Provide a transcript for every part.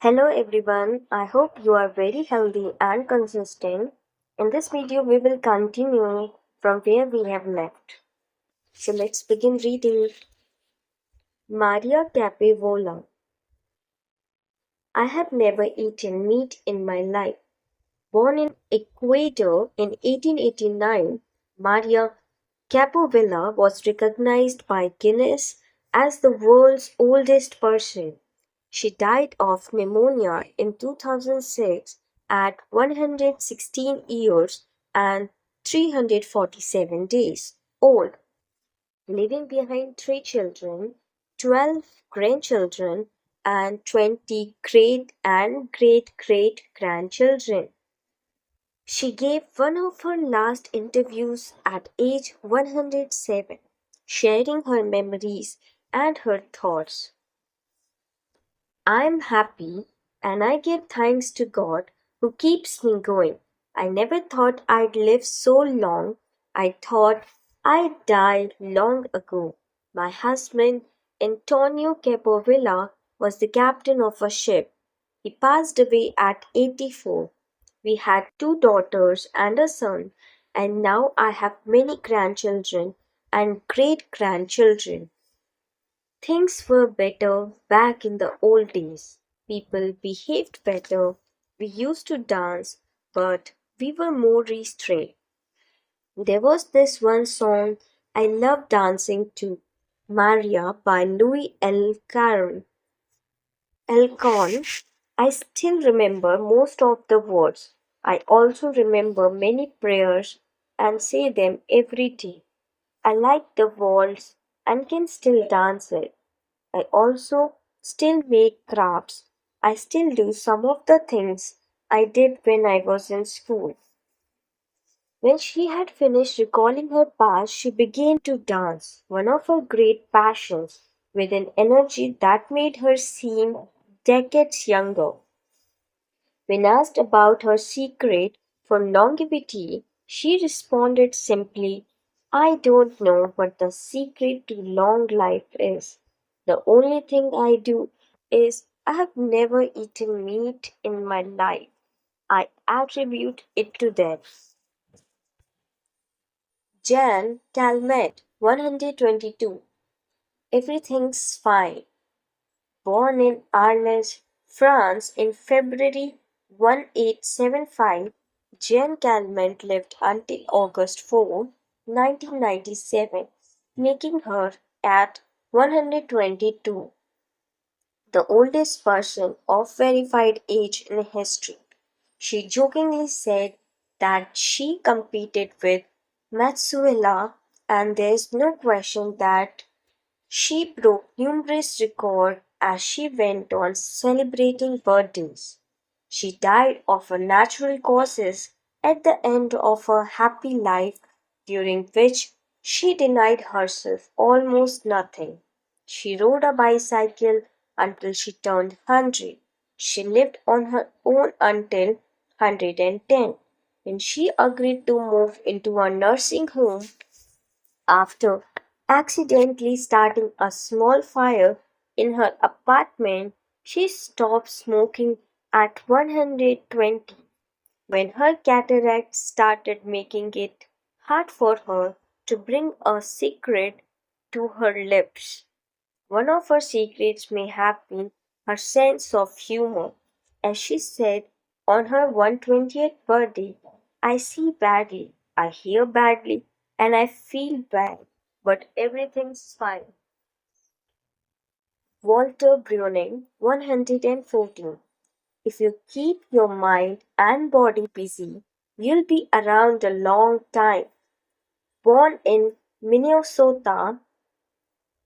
Hello everyone, I hope you are very healthy and consistent. In this video, we will continue from where we have left. So let's begin reading. Maria Capivola. I have never eaten meat in my life. Born in Ecuador in 1889, Maria Capovilla was recognized by Guinness as the world's oldest person. She died of pneumonia in 2006 at 116 years and 347 days old, leaving behind 3 children, 12 grandchildren, and 20 great and great great grandchildren. She gave one of her last interviews at age 107, sharing her memories and her thoughts. I'm happy and I give thanks to God who keeps me going. I never thought I'd live so long. I thought I'd die long ago. My husband, Antonio Capovilla, was the captain of a ship. He passed away at 84. We had 2 daughters and a son, and now I have many grandchildren and great grandchildren. Things were better back in the old days. People behaved better. We used to dance, but we were more restrained. There was this one song I loved dancing to, Maria by Louis L. Caron. Elcon. I still remember most of the words. I also remember many prayers and say them every day. I like the waltz and can still dance it. I also still make crafts. I still do some of the things I did when I was in school. When she had finished recalling her past, she began to dance, one of her great passions, with an energy that made her seem decades younger. When asked about her secret for longevity, she responded simply, I don't know what the secret to long life is. The only thing I do is I have never eaten meat in my life. I attribute it to that. Jan Calmet, 122. Everything's fine. Born in Arles, France in February 1875, Jean Calment lived until August 4, 1997, making her at 122 the oldest person of verified age in history. She jokingly said that she competed with Matsuela, and there's no question that she broke numerous records as she went on celebrating birthdays. She died of natural causes at the end of her happy life, during which she denied herself almost nothing. She rode a bicycle until she turned 100. She lived on her own until 110, when she agreed to move into a nursing home after accidentally starting a small fire in her apartment. She stopped smoking at 120 when her cataract started making it hard for her to bring a cigarette to her lips. One of her secrets may have been her sense of humor, as she said on her 120th birthday, I see badly, I hear badly, and I feel bad, but everything's fine. Walter Bruning, 114. If you keep your mind and body busy, you'll be around a long time. Born in Minnesota,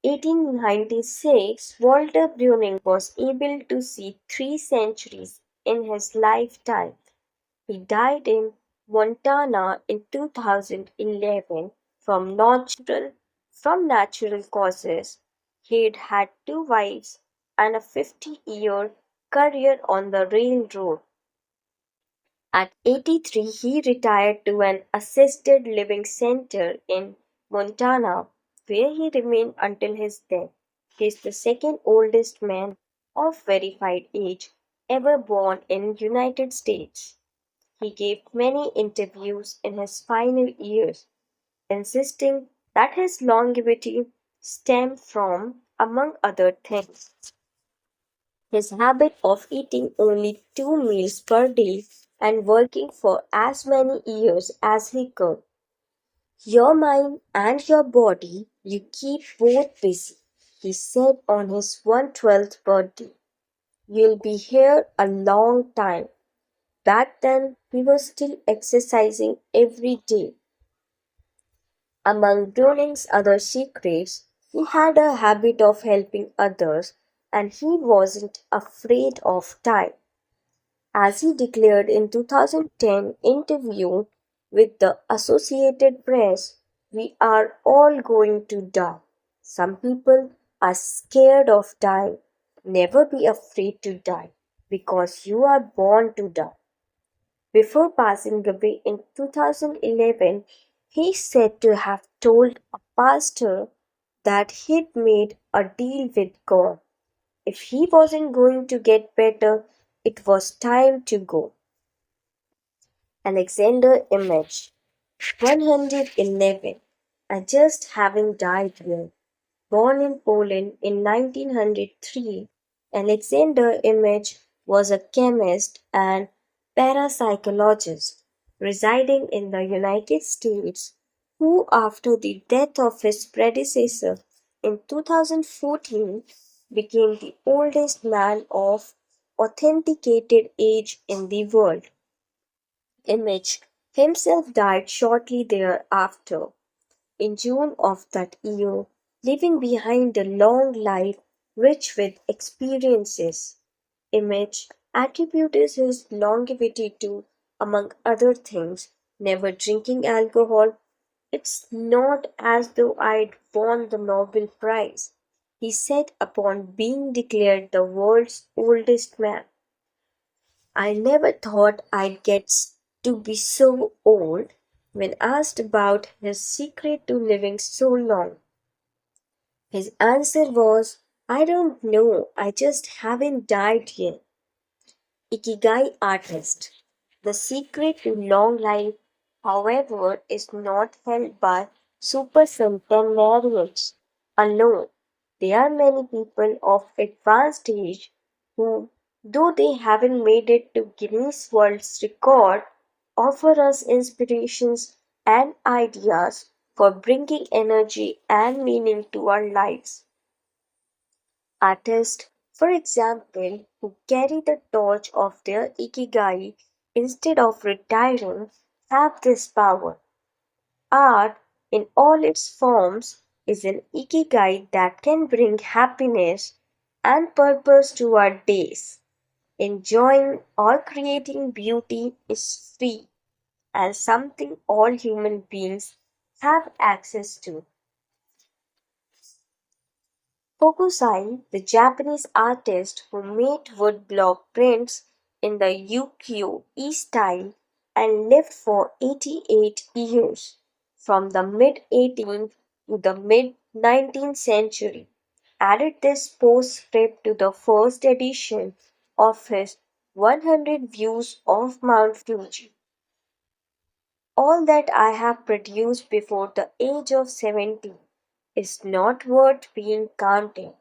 1896, Walter Bruning was able to see 3 centuries in his lifetime. He died in Montana in 2011 from natural causes. He'd had 2 wives and a 50-year career on the railroad. At 83, he retired to an assisted living center in Montana, where he remained until his death. He is the second oldest man of verified age ever born in United States. He gave many interviews in his final years, insisting that his longevity stemmed from, among other things, his habit of eating only 2 meals per day and working for as many years as he could. Your mind and your body, you keep both busy, he said on his 112th birthday. You'll be here a long time. Back then, he was still exercising every day. Among Browning's other secrets, he had a habit of helping others and he wasn't afraid of time. As he declared in 2010 interview with the Associated Press, we are all going to die. Some people are scared of dying. Never be afraid to die because you are born to die. Before passing away in 2011, he said to have told a pastor that he'd made a deal with God. If he wasn't going to get better, it was time to go. Alexander Image 111. I just having died here. Born in Poland in 1903, Alexander Image was a chemist and parapsychologist residing in the United States who, after the death of his predecessor in 2014, became the oldest man of authenticated age in the world. Image himself died shortly thereafter in June of that year, leaving behind a long life rich with experiences. Image attributes his longevity to, among other things, never drinking alcohol. It's not as though I'd won the Nobel Prize, he said upon being declared the world's oldest man. I never thought I'd to be so old. When asked about his secret to living so long, his answer was, I don't know, I just haven't died yet. Ikigai artist. The secret to long life, however, is not held by supercentenarians alone. There are many people of advanced age who, though they haven't made it to Guinness World Record, offer us inspirations and ideas for bringing energy and meaning to our lives. Artists, for example, who carry the torch of their ikigai instead of retiring, have this power. Art, in all its forms, is an ikigai that can bring happiness and purpose to our days. Enjoying or creating beauty is free and something all human beings have access to. Hokusai, the Japanese artist who made woodblock prints in the ukiyo-e style and lived for 88 years, from the mid-18th to the mid-19th century, added this postscript to the first edition of his 100 Views of Mount Fuji. All that I have produced before the age of 70 is not worth being counted.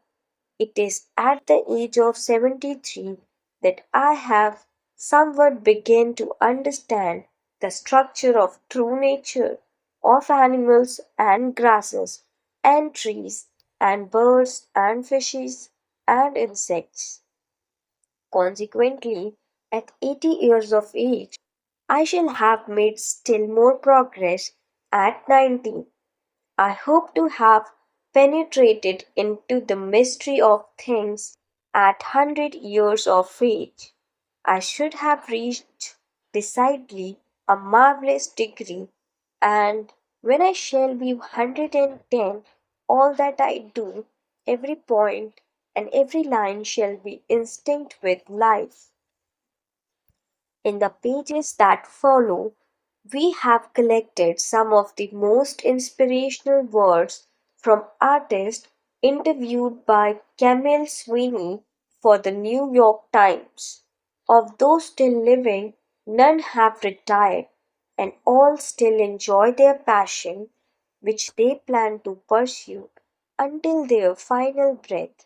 It is at the age of 73 that I have somewhat begun to understand the structure of true nature, of animals and grasses, and trees, and birds, and fishes, and insects. Consequently, at 80 years of age, I shall have made still more progress at 90. I hope to have penetrated into the mystery of things at 100 years of age. I should have reached decidedly a marvelous degree, and when I shall be 110, all that I do, every point and every line shall be instinct with life. In the pages that follow, we have collected some of the most inspirational words from artists interviewed by Camille Sweeney for the New York Times. Of those still living, none have retired, and all still enjoy their passion, which they plan to pursue until their final breath,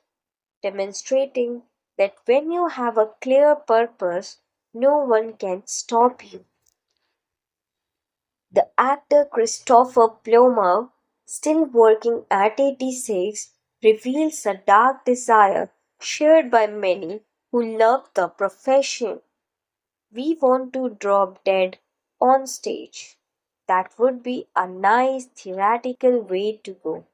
demonstrating that when you have a clear purpose, no one can stop you. The actor Christopher Plummer, still working at 86, reveals a dark desire shared by many who love the profession. We want to drop dead on stage. That would be a nice theoretical way to go.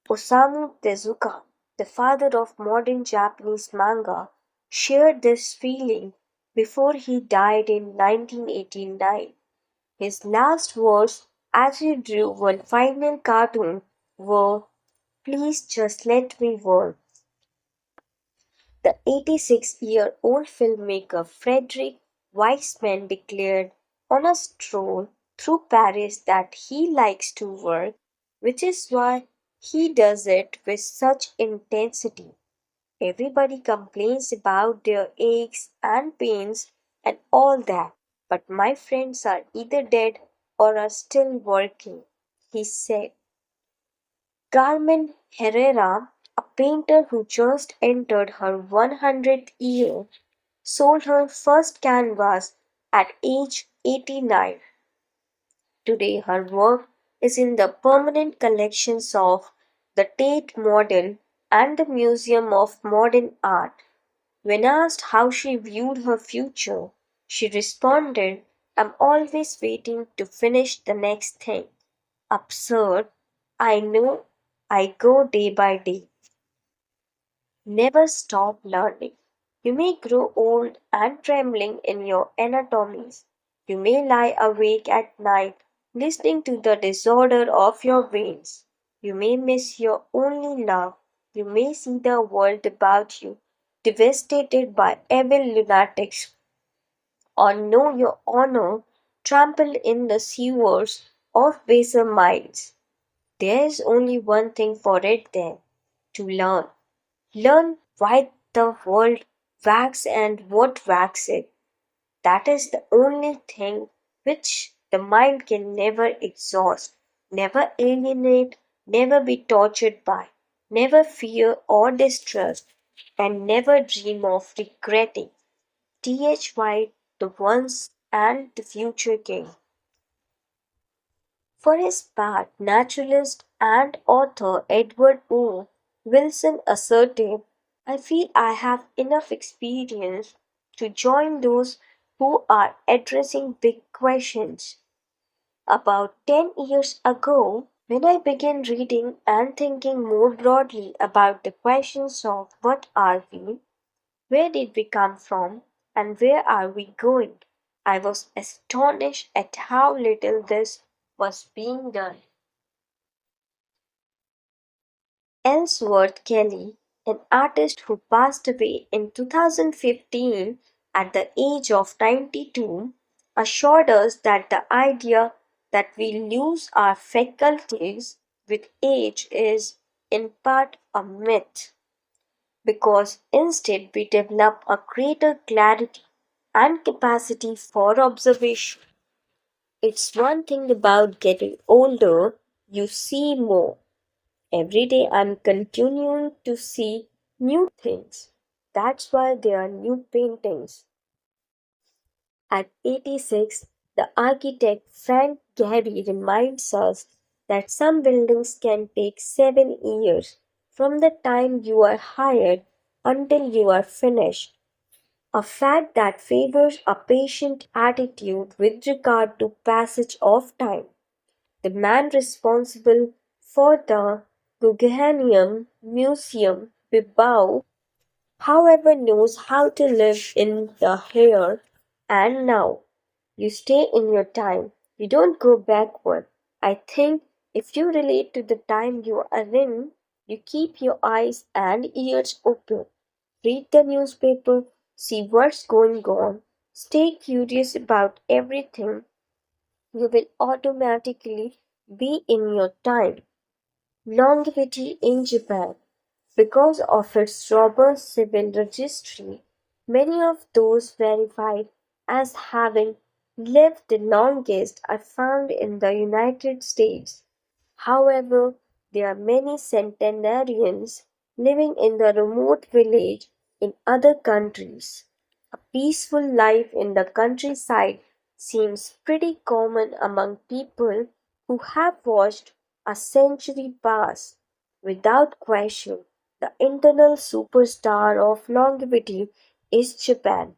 Osamu Tezuka, the father of modern Japanese manga, shared this feeling before he died in 1989. His last words as he drew one final cartoon were, "Please just let me work." The 86-year-old filmmaker Frederick Wiseman declared on a stroll through Paris that he likes to work, which is why he does it with such intensity. Everybody complains about their aches and pains and all that, but my friends are either dead or are still working, he said. Carmen Herrera, a painter who just entered her 100th year, sold her first canvas at age 89. Today her work is in the permanent collections of the Tate Modern and the Museum of Modern Art. When asked how she viewed her future, she responded, "I'm always waiting to finish the next thing. Absurd, I know, I go day by day." Never stop learning. You may grow old and trembling in your anatomies. You may lie awake at night listening to the disorder of your veins. You may miss your only love. You may see the world about you devastated by evil lunatics, or know your honor trampled in the sewers of baser minds. There is only one thing for it then: to learn. Learn why the world wags and what wags it. That is the only thing which the mind can never exhaust, never alienate, never be tortured by, never fear or distrust, and never dream of regretting. T.H. White, the once and the future king. For his part, naturalist and author Edward O. Wilson asserted, "I feel I have enough experience to join those who are addressing big questions." About 10 years ago, when I began reading and thinking more broadly about the questions of what are we, where did we come from, and where are we going, I was astonished at how little this was being done. Ellsworth Kelly, an artist who passed away in 2015 at the age of 92, assured us that the idea that we lose our faculties with age is in part a myth, because instead we develop a greater clarity and capacity for observation. It's one thing about getting older, you see more. Every day I'm continuing to see new things. That's why there are new paintings. At 86, the architect Frank Gehry reminds us that some buildings can take 7 years from the time you are hired until you are finished. A fact that favors a patient attitude with regard to passage of time. The man responsible for the Guggenheim Museum, Bilbao, however, knows how to live in the here and now. You stay in your time, you don't go backward. I think if you relate to the time you are in, you keep your eyes and ears open. Read the newspaper, see what's going on, stay curious about everything. You will automatically be in your time. Longevity in Japan, because of its robust civil registry, Many of those verified as having lived the longest are found in the United States. However, there are many centenarians living in the remote village in other countries. A peaceful life in the countryside seems pretty common among people who have watched a century pass. Without question, the internal superstar of longevity is Japan,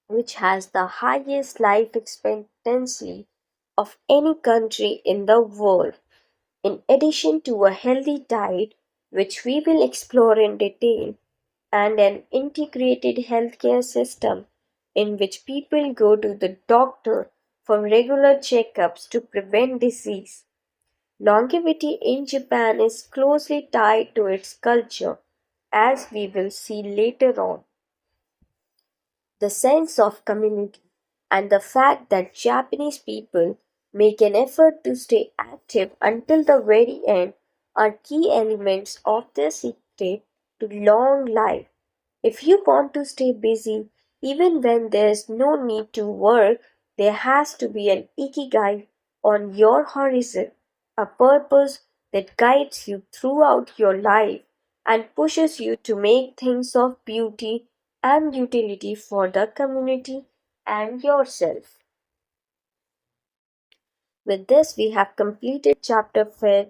which has the highest life expectancy of any country in the world. In addition to a healthy diet, which we will explore in detail, and an integrated healthcare system in which people go to the doctor for regular checkups to prevent disease. Longevity in Japan is closely tied to its culture, as we will see later on. The sense of community and the fact that Japanese people make an effort to stay active until the very end are key elements of their secret to long life. If you want to stay busy even when there's no need to work, there has to be an ikigai on your horizon, a purpose that guides you throughout your life and pushes you to make things of beauty and utility for the community and yourself. With this, we have completed chapter 5.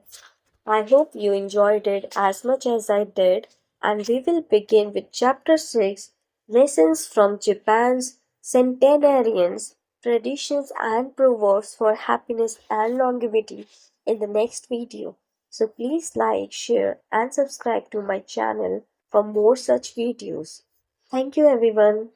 I hope you enjoyed it as much as I did, and we will begin with chapter 6, Lessons from Japan's Centenarians, Traditions and Proverbs for Happiness and Longevity in the next video. So please like, share, and subscribe to my channel for more such videos. Thank you everyone.